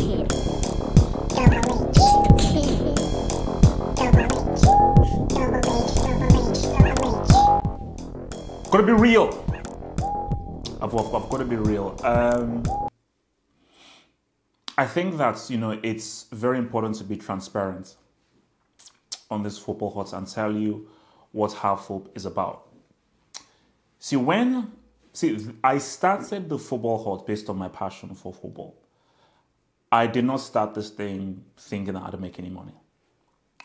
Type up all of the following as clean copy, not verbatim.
Gotta be real. I've got to be real. I think that, it's very important to be transparent on this football hut and tell you what Half Hope is about. I started the football hut based on my passion for football. I did not start this thing thinking that I'd make any money.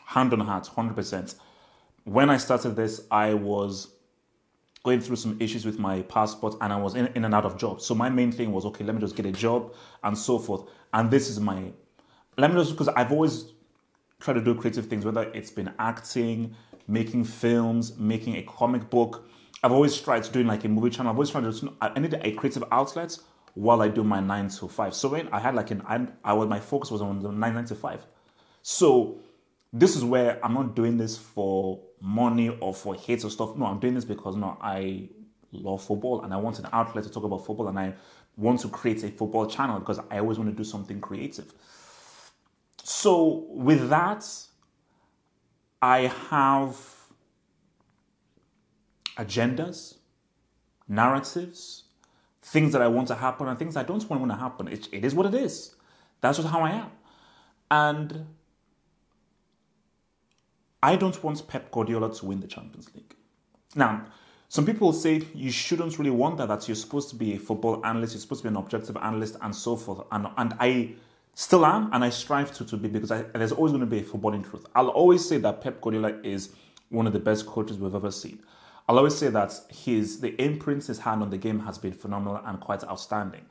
Hand on heart, 100%. When I started this, I was going through some issues with my passport and I was in and out of jobs. So my main thing was, okay, let me just get a job and so forth. And this is because I've always tried to do creative things, whether it's been acting, making films, making a comic book. I've always tried to do like a movie channel. I've always tried to, I needed a creative outlet while I do my 9 to 5. So when I had my focus was on the 9 to 5. So this is where I'm not doing this for money or for hate or stuff. No, I'm doing this because I love football and I want an outlet to talk about football and I want to create a football channel because I always want to do something creative. So with that, I have agendas, narratives, things that I want to happen and things I don't want to happen. It is what it is. That's just how I am. And I don't want Pep Guardiola to win the Champions League. Now, some people say you shouldn't really want that you're supposed to be a football analyst, you're supposed to be an objective analyst and so forth. And I still am, and I strive to be, because there's always going to be a footballing truth. I'll always say that Pep Guardiola is one of the best coaches we've ever seen. I'll always say that the imprint he's had on the game has been phenomenal and quite outstanding.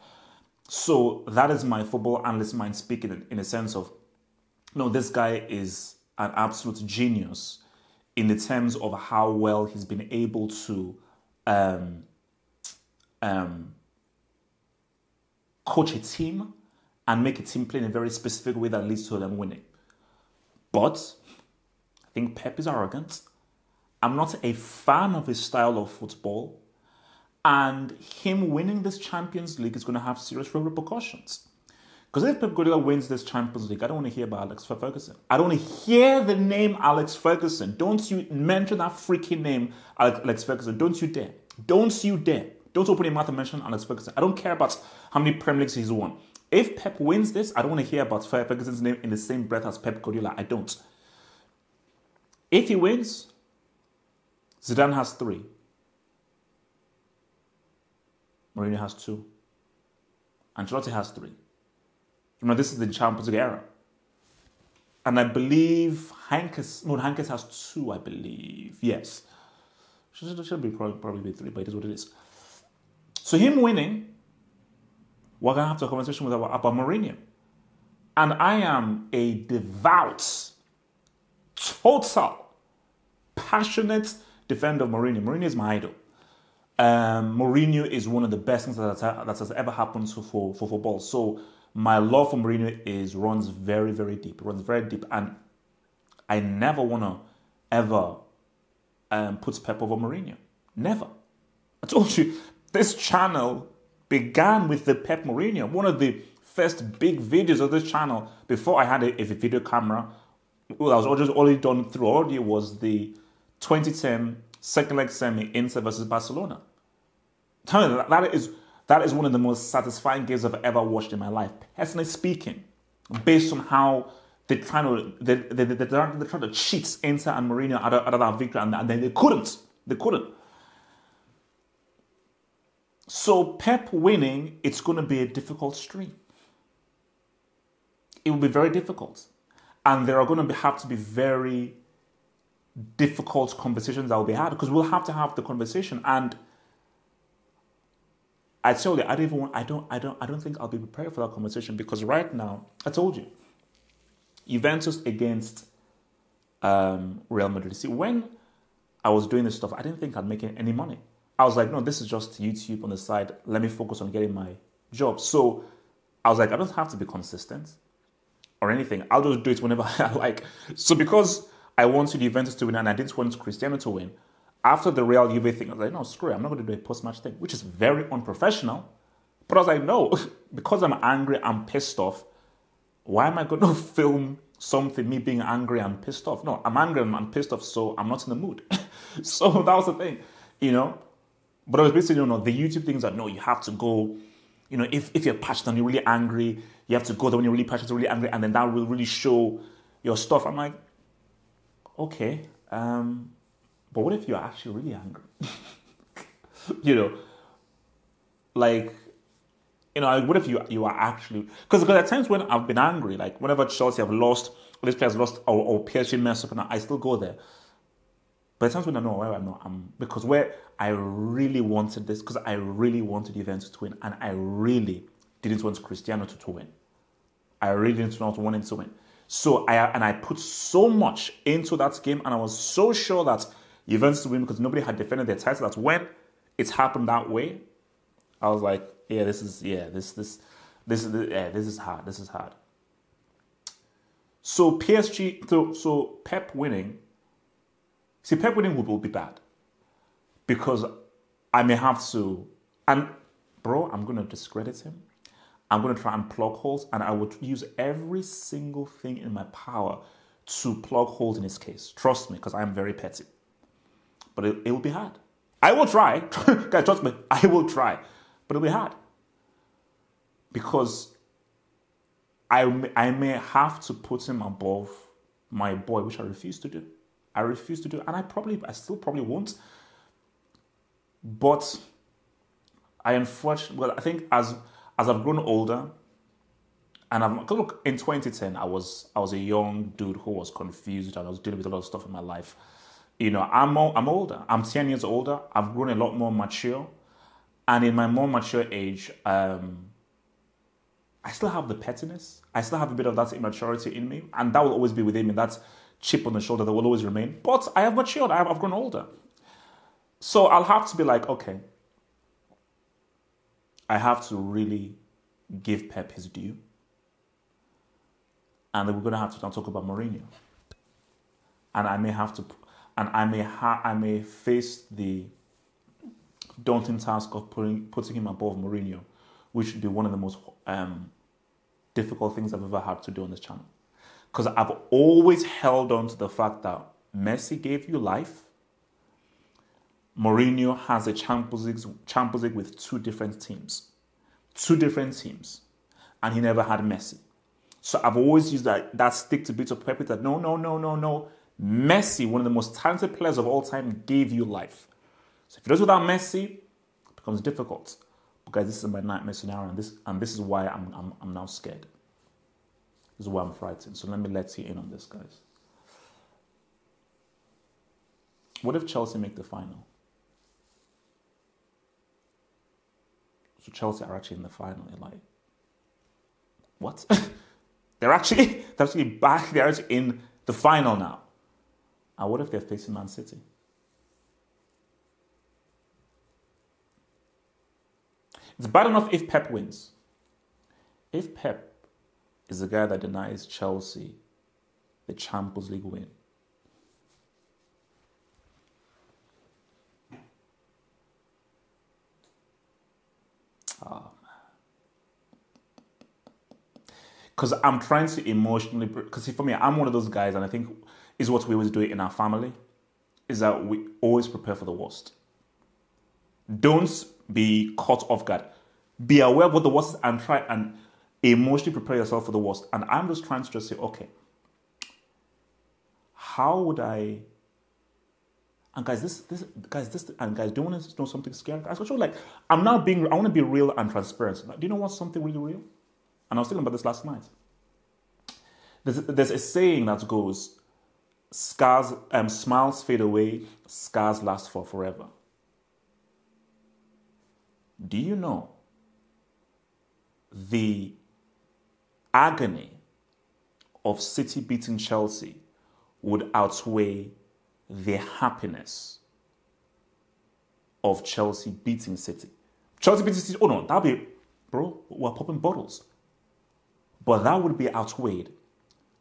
So that is my football analyst mind speaking in a sense of, this guy is an absolute genius in the terms of how well he's been able to coach a team and make a team play in a very specific way that leads to them winning. But I think Pep is arrogant. I'm not a fan of his style of football. And him winning this Champions League is going to have serious repercussions. Because if Pep Guardiola wins this Champions League, I don't want to hear about Alex Ferguson. I don't want to hear the name Alex Ferguson. Don't you mention that freaking name, Alex Ferguson. Don't you dare. Don't you dare. Don't open your mouth and mention Alex Ferguson. I don't care about how many Premier Leagues he's won. If Pep wins this, I don't want to hear about Ferguson's name in the same breath as Pep Guardiola. I don't. If he wins, Zidane has 3. Mourinho has 2. Ancelotti has 3. This is the Champions League era. And I believe Heynckes has 2, I believe. Yes. Should be probably be 3, but it is what it is. So him winning, we're going to have to have a conversation about Mourinho. And I am a devout, total, passionate defender of Mourinho. Mourinho is my idol. Mourinho is one of the best things that has ever happened for football. So my love for Mourinho runs very, very deep. It runs very deep. And I never want to ever put Pep over Mourinho. Never. I told you, this channel began with the Pep Mourinho. One of the first big videos of this channel before I had a video camera, that was just only done through audio, was the 2010 second leg semi Inter versus Barcelona. Tell me, that is one of the most satisfying games I've ever watched in my life, personally speaking, based on how they're trying to cheat Inter and Mourinho out of that victory, and then they couldn't. They couldn't. So Pep winning, it's going to be a difficult stream. It will be very difficult. And there are going to have to be very difficult conversations that will be had, because we'll have to have the conversation. And I tell you, I don't think I'll be prepared for that conversation, because right now, I told you, Juventus against Real Madrid. See, when I was doing this stuff, I didn't think I'd make any money. I was like, no, this is just YouTube on the side. Let me focus on getting my job. So I was like, I don't have to be consistent or anything. I'll just do it whenever I like. So because I wanted Juventus to win and I didn't want Cristiano to win, after the Real Juve thing, I was like, no, screw it. I'm not going to do a post-match thing, which is very unprofessional. But I was like, no, because I'm angry, I'm pissed off, why am I going to film something, me being angry and pissed off? No, I'm angry and I'm pissed off, so I'm not in the mood. So that was the thing, you know. But I was basically, the YouTube things that, no, you have to go, if you're passionate and you're really angry, you have to go there when you're really passionate, really angry, and then that will really show your stuff. I'm like, okay, but what if you're actually really angry? What if you are actually... Because there are times when I've been angry, like whenever Chelsea have lost, or this player's lost, or PSG messed up, and I still go there. But the times when I know where I'm not, because where I really wanted this, because I really wanted Juventus to win, and I really didn't want Cristiano to win. I really didn't want him to win. So I put so much into that game, and I was so sure that Juventus would win because nobody had defended their title. That when it's happened that way, I was like, yeah, this is hard. This is hard. So PSG, so Pep winning. See, Pep winning will be bad because I may have to, and bro, I'm going to discredit him. I'm going to try and plug holes, and I would use every single thing in my power to plug holes in his case. Trust me, because I am very petty. But it will be hard. I will try. Guys, trust me, I will try. But it'll be hard. Because I may have to put him above my boy, which I refuse to do. And I still probably won't. But I think as I've grown older, and look, in 2010, I was a young dude who was confused and I was dealing with a lot of stuff in my life. I'm older. I'm 10 years older. I've grown a lot more mature. And in my more mature age, I still have the pettiness. I still have a bit of that immaturity in me. And that will always be within me. That chip on the shoulder that will always remain. But I have matured. I've grown older. So I'll have to be like, okay, I have to really give Pep his due. And then we're going to have to talk about Mourinho. And I may have to, and I may face the daunting task of putting him above Mourinho, which would be one of the most difficult things I've ever had to do on this channel. Because I've always held on to the fact that Messi gave you life. Mourinho has a Champions League with two different teams. And he never had Messi. So I've always used that stick to beat of Pepe that no. Messi, one of the most talented players of all time, gave you life. So if it does without Messi, it becomes difficult. But guys, this is my nightmare scenario, and this is why I'm now scared. This is why I'm frightened. So let you in on this, guys. What if Chelsea make the final? So Chelsea are actually in the final. You're like, what? They're actually back. They're actually in the final now. And what if they're facing Man City? It's bad enough if Pep wins. If Pep is the guy that denies Chelsea the Champions League win, because I'm trying to emotionally, because for me, I'm one of those guys, and I think is what we always do in our family, is that we always prepare for the worst. Don't be caught off guard. Be aware of what the worst is and try and emotionally prepare yourself for the worst. And I'm just trying to just say, okay, how would I... And guys, do you want to know something scary? I want to be real and transparent. Do you know what's something really real? And I was thinking about this last night. There's a saying that goes, smiles fade away, scars last for forever. Do you know the agony of City beating Chelsea would outweigh the happiness of Chelsea beating City? Chelsea beating City, oh no, that'd be, bro, we're popping bottles. But that would be outweighed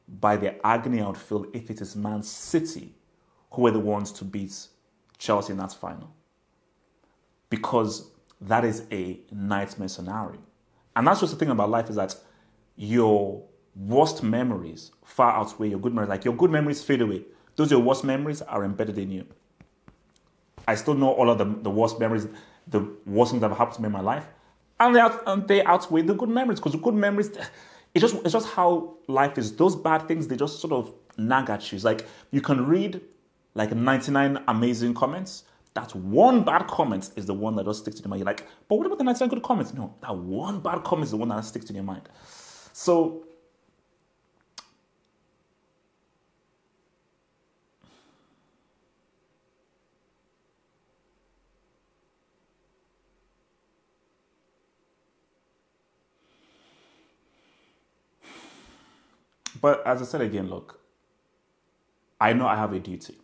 by the agony I would feel if it is Man City who were the ones to beat Chelsea in that final. Because that is a nightmare scenario. And that's just the thing about life, is that your worst memories far outweigh your good memories. Like your good memories fade away. Those your worst memories are embedded in you. I still know all of the worst memories, the worst things that have happened to me in my life, and they outweigh the good memories, because the good memories, it's just how life is. Those bad things, they just sort of nag at you. It's like you can read like 99 amazing comments. That one bad comment is the one that just sticks to your mind. You're like, but what about the 99 good comments? No, that one bad comment is the one that sticks to your mind. So but as I said again, look, I know I have a duty.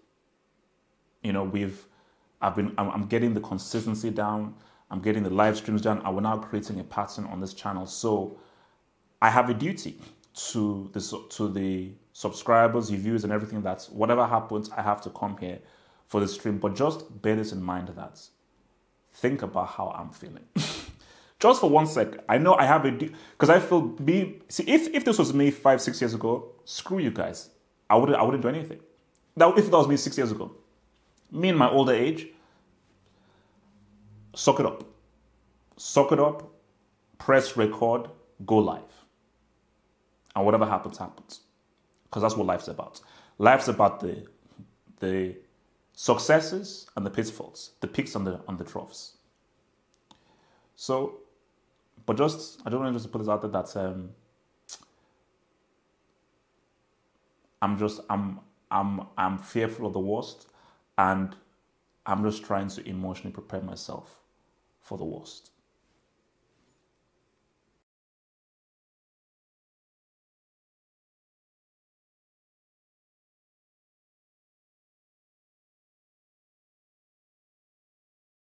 You know, I'm getting the consistency down. I'm getting the live streams down. And we're now creating a pattern on this channel. So I have a duty to the subscribers, the viewers, and everything. That's whatever happens, I have to come here for the stream. But just bear this in mind, that think about how I'm feeling. Just for 1 sec. I know I have a because I feel see, if this was me 5-6 years ago, screw you guys. I wouldn't do anything. If that was me 6 years ago, me in my older age, suck it up. Suck it up, press record, go live. And whatever happens, happens. Because that's what life's about. Life's about the successes and the pitfalls, the peaks and the troughs. So, but I don't want to just put this out there that I'm fearful of the worst, and I'm just trying to emotionally prepare myself for the worst.